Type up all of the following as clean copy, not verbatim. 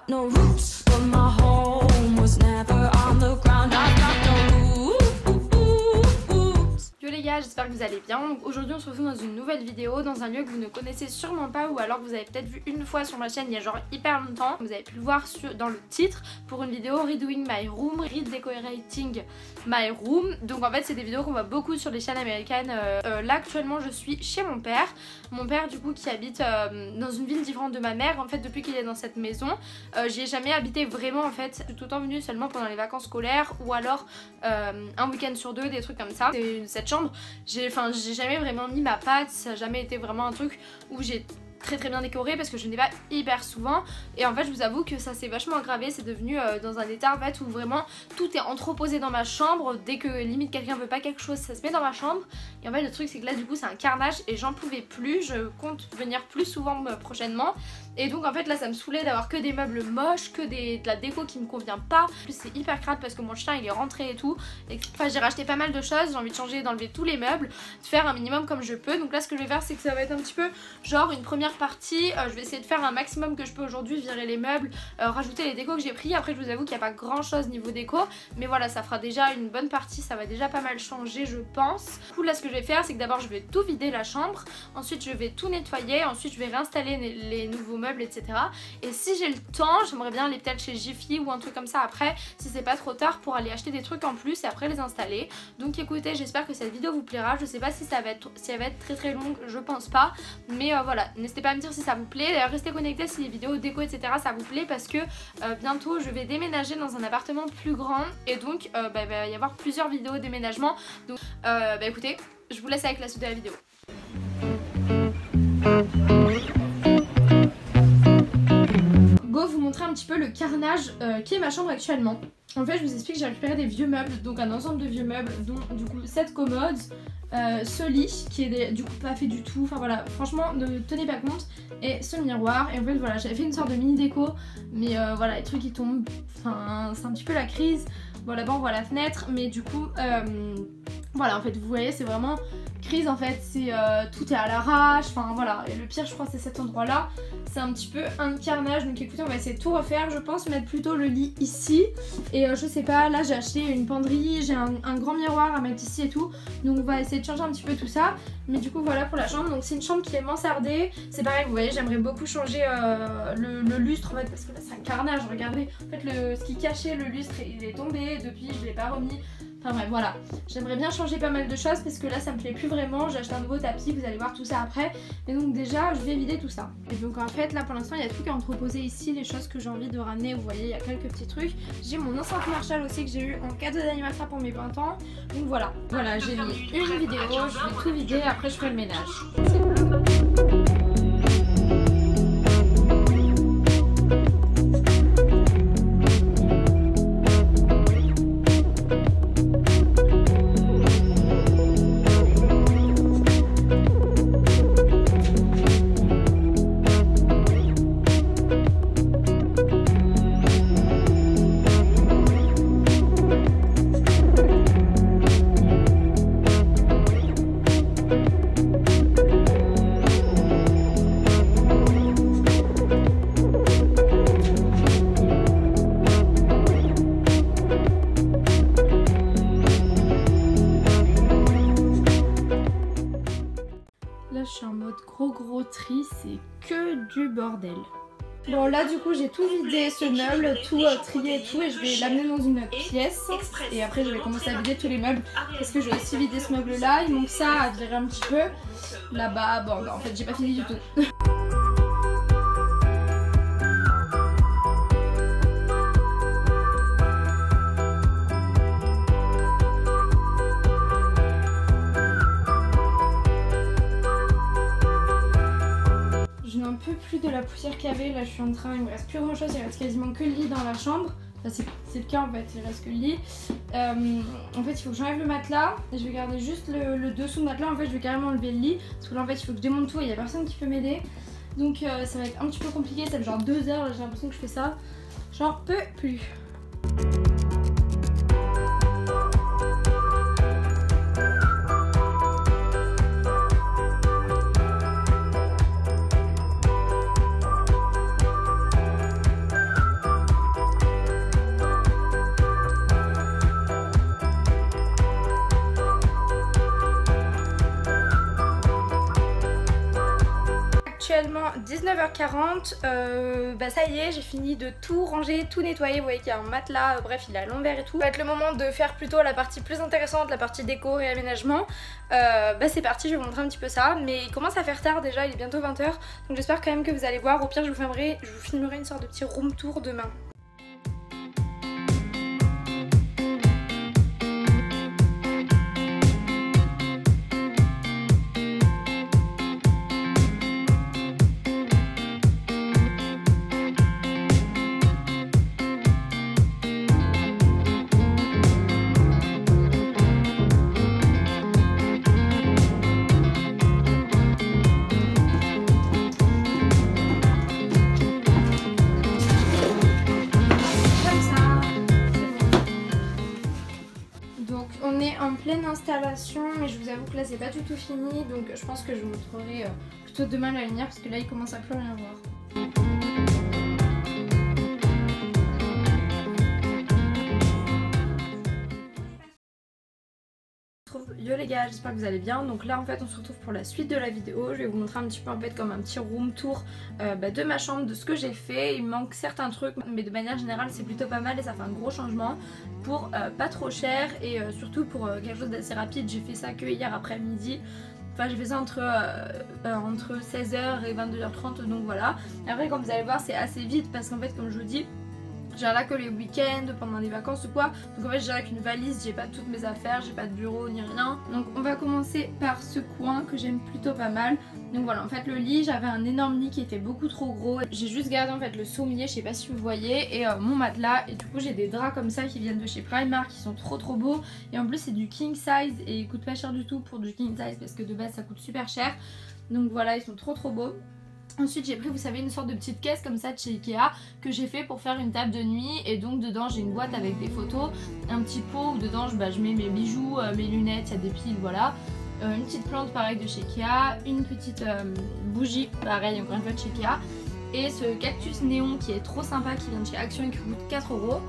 got no roots, but my home was never on the ground. I got no roots. Yo les gars, j'espère que vous allez bien. Aujourd'hui on se retrouve dans une nouvelle vidéo dans un lieu que vous ne connaissez sûrement pas, ou alors que vous avez peut-être vu une fois sur ma chaîne il y a genre hyper longtemps. Vous avez pu le voir dans le titre pour une vidéo Redoing My Room, Redecorating My Room. Donc en fait c'est des vidéos qu'on voit beaucoup sur les chaînes américaines. Là actuellement je suis chez mon père. Mon père du coup qui habite dans une ville différente de ma mère en fait depuis qu'il est dans cette maison. J'y ai jamais habité vraiment en fait. Je suis tout le temps venue seulement pendant les vacances scolaires ou alors un week-end sur deux, des trucs comme ça. Cette chambre, j'ai jamais vraiment mis ma patte, ça n'a jamais été vraiment un truc où j'ai très bien décoré parce que je n'ai pas hyper souvent, et en fait je vous avoue que ça s'est vachement aggravé. C'est devenu dans un état en fait où vraiment tout est entreposé dans ma chambre. Dès que limite quelqu'un veut pas quelque chose, ça se met dans ma chambre, et en fait le truc c'est que là du coup c'est un carnage et j'en pouvais plus. Je compte venir plus souvent prochainement, et donc en fait là ça me saoulait d'avoir que des meubles moches, que de la déco qui me convient pas. En plus c'est hyper crade parce que mon chien il est rentré et tout, et enfin j'ai racheté pas mal de choses, j'ai envie de changer, d'enlever tous les meubles, de faire un minimum comme je peux. Donc là ce que je vais faire c'est que ça va être un petit peu genre une première partie, je vais essayer de faire un maximum que je peux aujourd'hui, virer les meubles, rajouter les décos que j'ai pris. Après je vous avoue qu'il n'y a pas grand chose niveau déco, mais voilà ça fera déjà une bonne partie, ça va déjà pas mal changer je pense. Du coup là ce que je vais faire c'est que d'abord je vais tout vider la chambre, ensuite je vais tout nettoyer, ensuite je vais réinstaller les nouveaux meubles etc. Et si j'ai le temps j'aimerais bien aller peut-être chez Jiffy ou un truc comme ça après, si c'est pas trop tard, pour aller acheter des trucs en plus et après les installer. Donc écoutez, j'espère que cette vidéo vous plaira. Je sais pas si elle va être très longue, je pense pas, mais voilà, n'hésitez pas à me dire si ça vous plaît. D'ailleurs restez connectés si les vidéos déco etc ça vous plaît, parce que bientôt je vais déménager dans un appartement plus grand, et donc il va y avoir plusieurs vidéos déménagement. Donc écoutez, je vous laisse avec la suite de la vidéo. Go vous montrer un petit peu le carnage qui est ma chambre actuellement. En fait je vous explique, j'ai récupéré des vieux meubles, donc un ensemble de vieux meubles, dont du coup cette commode, ce lit qui est du coup pas fait du tout, enfin voilà, franchement ne tenez pas compte, et ce miroir. Et en fait voilà, j'avais fait une sorte de mini déco, mais voilà les trucs qui tombent, enfin c'est un petit peu la crise. Bon là-bas on voit la fenêtre, mais du coup voilà en fait vous voyez c'est vraiment crise en fait, c'est tout est à l'arrache, enfin voilà. Et le pire je crois c'est cet endroit là, c'est un petit peu un carnage. Donc écoutez on va essayer de tout refaire, je pense mettre plutôt le lit ici, et je sais pas, là j'ai acheté une penderie, j'ai un grand miroir à mettre ici et tout, donc on va essayer de changer un petit peu tout ça. Mais du coup voilà pour la chambre, donc c'est une chambre qui est mansardée, c'est pareil vous voyez, j'aimerais beaucoup changer le lustre en fait, parce que là c'est un carnage, regardez, en fait ce qui cachait le lustre il est tombé, depuis je l'ai pas remis. Enfin bref voilà, j'aimerais bien changer pas mal de choses parce que là ça me plaît plus vraiment. J'ai acheté un nouveau tapis, vous allez voir tout ça après. Et donc déjà je vais vider tout ça. Et donc en fait là pour l'instant il y a tout qui est entreposé ici, les choses que j'ai envie de ramener. Vous voyez il y a quelques petits trucs. J'ai mon enceinte Marshall aussi que j'ai eu en cadeau d'anniversaire pour mes 20 ans. Donc voilà, j'ai mis une vidéo, je vais tout vider, après je ferai le ménage. Là je suis en mode gros tri, c'est que du bordel. Bon là du coup j'ai tout vidé ce meuble, tout trié et tout, et je vais l'amener dans une autre pièce. Et après je vais commencer à vider tous les meubles, parce que je vais aussi vider ce meuble là, il manque ça à virer un petit peu. Là-bas, bon en fait j'ai pas fini du tout. Plus de la poussière qu'il y avait, là je suis en train, il me reste plus grand chose, il reste quasiment que le lit dans la chambre. Enfin, c'est le cas en fait, il reste que le lit. En fait il faut que j'enlève le matelas, et je vais garder juste le dessous de matelas. En fait je vais carrément enlever le lit, parce que là en fait il faut que je démonte tout et il n'y a personne qui peut m'aider. Donc ça va être un petit peu compliqué, ça fait genre 2 heures, j'ai l'impression que je fais ça, j'en peux plus. actuellement 19h40, bah ça y est, j'ai fini de tout ranger, tout nettoyer. Vous voyez qu'il y a un matelas, bref il est à l'envers et tout. Ça va être le moment de faire plutôt la partie plus intéressante, la partie déco et aménagement. Bah c'est parti, je vais vous montrer un petit peu ça, mais il commence à faire tard déjà, il est bientôt 20h, donc j'espère quand même que vous allez voir. Au pire je vous filmerai une sorte de petit room tour demain. En pleine installation, mais je vous avoue que là c'est pas du tout fini, donc je pense que je vous montrerai plutôt demain la lumière parce que là il commence à plus rien voir. Yo les gars, j'espère que vous allez bien. Donc là en fait on se retrouve pour la suite de la vidéo. Je vais vous montrer un petit peu en fait comme un petit room tour de ma chambre, de ce que j'ai fait. Il me manque certains trucs mais de manière générale c'est plutôt pas mal et ça fait un gros changement pour pas trop cher et surtout pour quelque chose d'assez rapide. J'ai fait ça que hier après-midi. Enfin j'ai fait ça entre 16h et 22h30, donc voilà. Après comme vous allez voir c'est assez vite parce qu'en fait comme je vous dis, j'ai là que les week-ends, pendant les vacances ou quoi. Donc en fait j'ai avec une valise, j'ai pas toutes mes affaires, j'ai pas de bureau ni rien. Donc on va commencer par ce coin que j'aime plutôt pas mal. Donc voilà, en fait le lit, j'avais un énorme lit qui était beaucoup trop gros. J'ai juste gardé en fait le sommier, je sais pas si vous voyez, et mon matelas. Et du coup j'ai des draps comme ça qui viennent de chez Primark, qui sont trop beaux. Et en plus c'est du king size et ils coûtent pas cher du tout pour du king size parce que de base ça coûte super cher. Donc voilà, ils sont trop beaux. Ensuite j'ai pris, vous savez, une sorte de petite caisse comme ça de chez Ikea que j'ai fait pour faire une table de nuit. Et donc dedans j'ai une boîte avec des photos, un petit pot où dedans je mets mes bijoux, mes lunettes, il y a des piles, voilà. Une petite plante pareil de chez Ikea, une petite bougie pareil encore une fois de chez Ikea. Et ce cactus néon qui est trop sympa, qui vient de chez Action et qui coûte 4 €.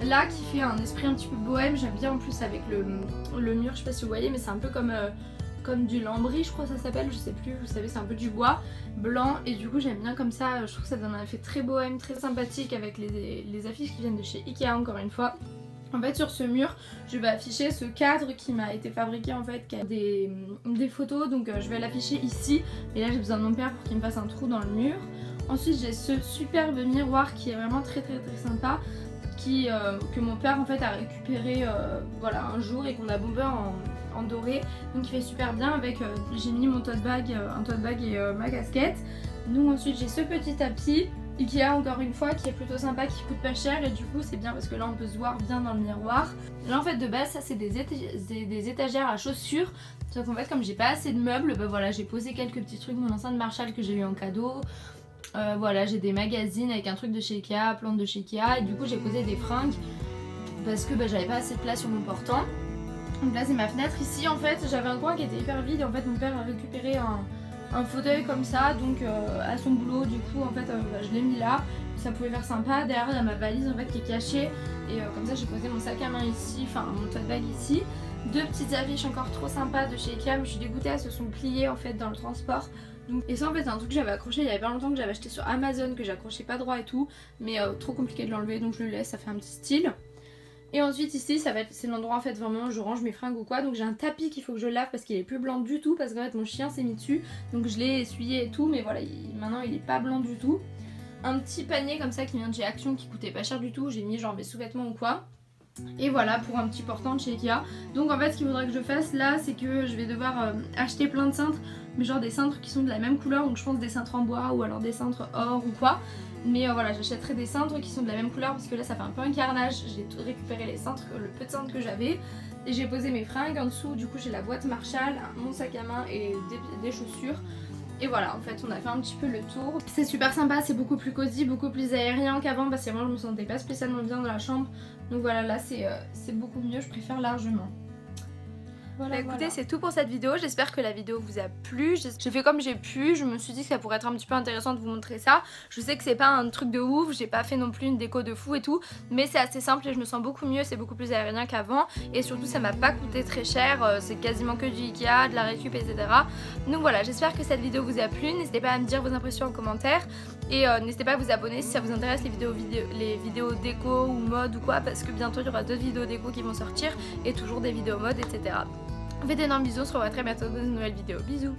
Là qui fait un esprit un petit peu bohème, j'aime bien en plus avec le mur, je sais pas si vous voyez mais c'est un peu comme du lambris je crois que ça s'appelle, je sais plus, vous savez c'est un peu du bois blanc et du coup j'aime bien comme ça, je trouve que ça donne un effet très bohème, très sympathique avec les affiches qui viennent de chez Ikea encore une fois. En fait sur ce mur je vais afficher ce cadre qui m'a été fabriqué en fait, qui a des photos, donc je vais l'afficher ici. Et là j'ai besoin de mon père pour qu'il me fasse un trou dans le mur. Ensuite j'ai ce superbe miroir qui est vraiment très sympa, que mon père en fait a récupéré voilà, un jour et qu'on a bombé en doré, donc il fait super bien avec, j'ai mis mon tote bag, un tote bag et ma casquette. Donc ensuite j'ai ce petit tapis Ikea encore une fois qui est plutôt sympa, qui coûte pas cher et du coup c'est bien parce que là on peut se voir bien dans le miroir. Là en fait de base ça c'est des étagères à chaussures, sauf qu'en fait comme j'ai pas assez de meubles, bah voilà j'ai posé quelques petits trucs, mon enceinte Marshall que j'ai eu en cadeau. Voilà, j'ai des magazines avec un truc de chez Ikea, plantes de chez Ikea, et du coup j'ai posé des fringues parce que j'avais pas assez de place sur mon portant. Donc là c'est ma fenêtre. Ici en fait j'avais un coin qui était hyper vide et en fait mon père a récupéré un fauteuil comme ça, donc à son boulot, du coup en fait je l'ai mis là, ça pouvait faire sympa. Derrière il y a ma valise en fait qui est cachée et comme ça j'ai posé mon sac à main ici, enfin mon tote bag ici. Deux petites affiches encore trop sympas de chez Ikea, mais je suis dégoûtée, elles se sont pliées en fait dans le transport. Donc, et ça en fait c'est un truc que j'avais accroché il y avait pas longtemps, que j'avais acheté sur Amazon, que j'accrochais pas droit et tout, mais trop compliqué de l'enlever donc je le laisse, ça fait un petit style. Et ensuite ici c'est l'endroit en fait vraiment où je range mes fringues ou quoi. Donc j'ai un tapis qu'il faut que je lave parce qu'il est plus blanc du tout, parce qu'en fait mon chien s'est mis dessus, donc je l'ai essuyé et tout, mais voilà maintenant il est pas blanc du tout. Un petit panier comme ça qui vient de chez Action qui coûtait pas cher du tout, j'ai mis genre mes sous-vêtements ou quoi. Et voilà pour un petit portant de chez Ikea. Donc en fait ce qu'il faudrait que je fasse là c'est que je vais devoir acheter plein de cintres, mais genre des cintres qui sont de la même couleur, donc je pense des cintres en bois ou alors des cintres or ou quoi. Mais voilà, j'achèterai des cintres qui sont de la même couleur parce que là ça fait un peu un carnage. J'ai récupéré les cintres, le peu de cintres que j'avais, et j'ai posé mes fringues en dessous. Du coup j'ai la boîte Marshall, mon sac à main et des chaussures. Et voilà, en fait on a fait un petit peu le tour. C'est super sympa, c'est beaucoup plus cosy, beaucoup plus aérien qu'avant parce que moi je me sentais pas spécialement bien dans la chambre. Donc voilà, là c'est beaucoup mieux, je préfère largement. Bah écoutez, c'est tout pour cette vidéo, j'espère que la vidéo vous a plu. J'ai fait comme j'ai pu, je me suis dit que ça pourrait être un petit peu intéressant de vous montrer ça. Je sais que c'est pas un truc de ouf, j'ai pas fait non plus une déco de fou et tout, mais c'est assez simple et je me sens beaucoup mieux, c'est beaucoup plus aérien qu'avant. Et surtout ça m'a pas coûté très cher, c'est quasiment que du Ikea, de la récup, etc. Donc voilà, j'espère que cette vidéo vous a plu, n'hésitez pas à me dire vos impressions en commentaire. Et n'hésitez pas à vous abonner si ça vous intéresse les vidéos déco ou mode ou quoi, parce que bientôt il y aura d'autres vidéos déco qui vont sortir et toujours des vidéos mode, etc. Faites d'énormes bisous, on se revoit très bientôt dans une nouvelle vidéo. Bisous.